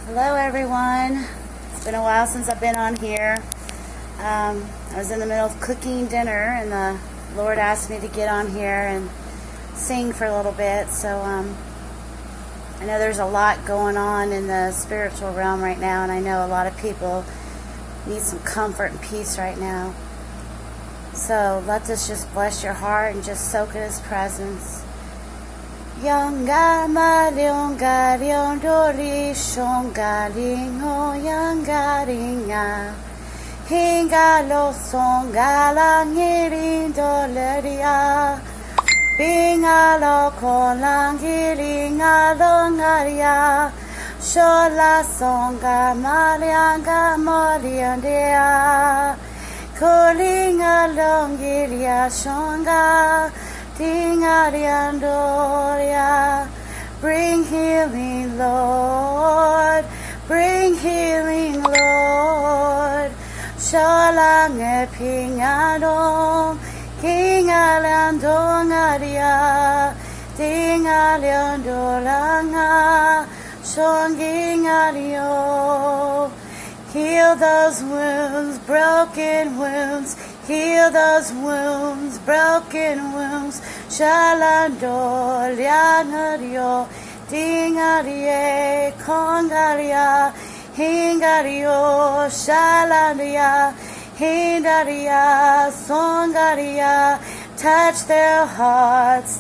Hello everyone. It's been a while since I've been on here. I was in the middle of cooking dinner and the Lord asked me to get on here and sing for a little bit. So I know there's a lot going on in the spiritual realm right now, and I know a lot of people need some comfort and peace right now. So let us just bless your heart and just soak in His presence. Yanga malyonga lyondori shonga lingo yanga ringa hinga lo songa la ngirindo leria binga lo kolangiringa lo ngaria shola songa malyanga moliandea kolinga longiria shonga Tingariandoria, bring healing, Lord, bring healing, Lord. Shalange pingadong, kingalandongaria, tingaliandolanga, shongingario. Heal those wounds, broken wounds. Heal those wounds, broken wounds. Shalando, lianario, dingarie, congaria, hingario, shalandia, hindaria, songaria. Touch their hearts,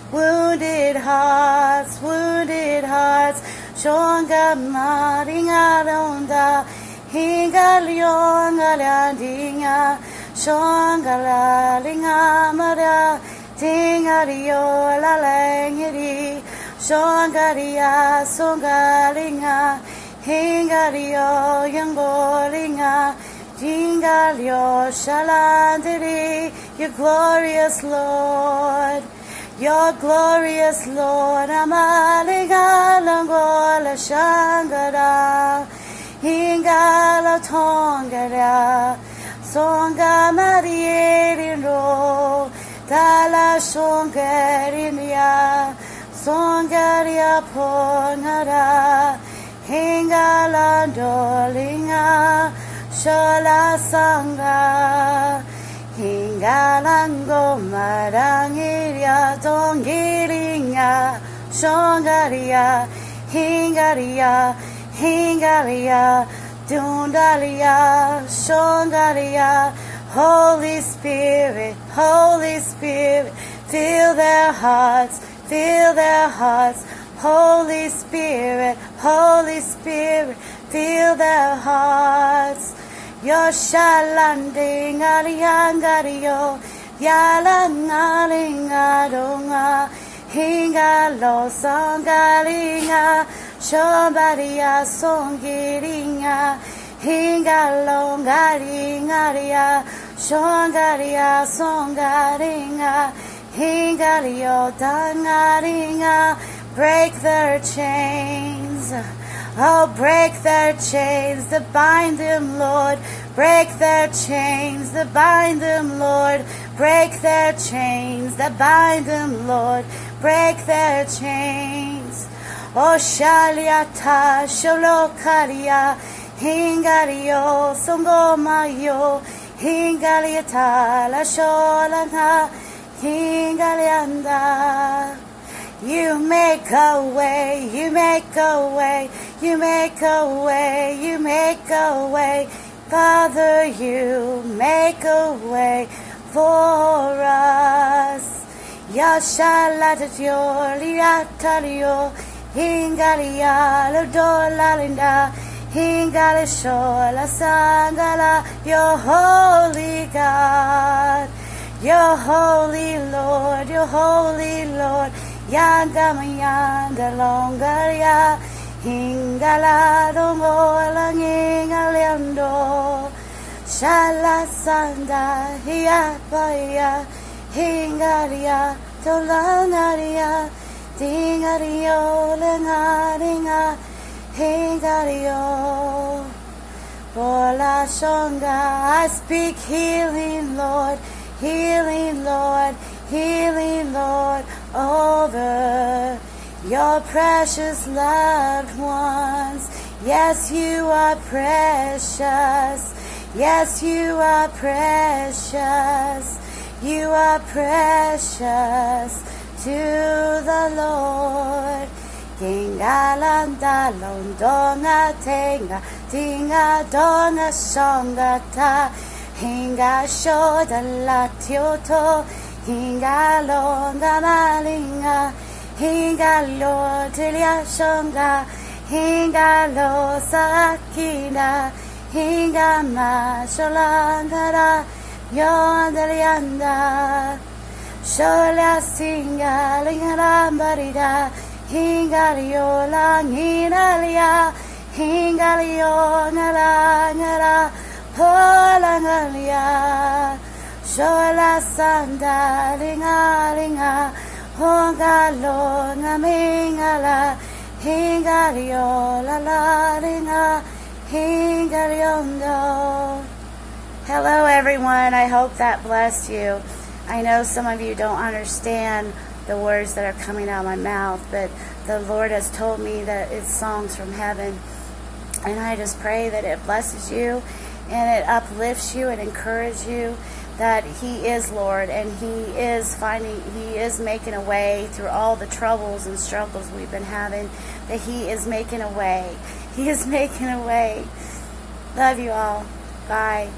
wounded hearts, wounded hearts. Shonga maringaronda. Hingalionga landinga, shonga linga mara, tingario la langiri, shongaria songalinga, hingario yangolinga, jingalio shalandiri, you're glorious Lord. You're glorious Lord, amalinga langola shangara. Hingala tongara, songa mariero, tala songarinia, songaria ponara, hingala dolinga, shola sanga, hingalango marangiria, tongiringa, songaria, hingaria, Hingalia, Dundalia, Shondalia, Holy Spirit, fill their hearts, Holy Spirit, fill their hearts. Yoshalanding aliangario, yalangalingadonga, hingalo sangalinga, Shombaria songiringa, hingalongaringaria, shongaria songaringa, hingalio dangaringa, break their chains. Oh, break their chains, to bind them, Lord. Break their chains, to bind them, Lord. Break their chains, to bind them, Lord. Break their chains. O shaliata sholokaria, hingario songomayo, hingaliata la sholana, hingalianda. You make a way, you make a way, you make a way, you make a way. Father, you make a way for us. Yashalatatio, liatario, Hingalia, Lodola Linda, Hingalishola Sangala, you're holy God, you're holy Lord, you're holy Lord, Yangamayanda Longaria, Hingala Dongola Hingaliando, Shala Sanda, Hiapaya, Hingalia, Tolangaria, Dingario, lengaringa, hingario. Bola shonga, I speak healing, Lord, healing, Lord, healing, Lord, over your precious loved ones. Yes, you are precious. Yes, you are precious. You are precious to the Lord. Gingalanda londonga tenga tinga donga songa ta hinga shoda la tioto hinga longa malinga hinga lo tilia songa hinga lo sakina hinga ma sholanda yondelianda shola singa linga barida hingalio la nginalia hingalio ngala ngala hola ngalia shola sanda linga linga hongalo ngamingala hingalio la la linga hingaliondo. Hello everyone, I hope that blessed you. I know some of you don't understand the words that are coming out of my mouth, but the Lord has told me that it's songs from heaven, and I just pray that it blesses you and it uplifts you and encourages you that He is Lord, and He is making a way through all the troubles and struggles we've been having, that He is making a way. He is making a way. Love you all. Bye.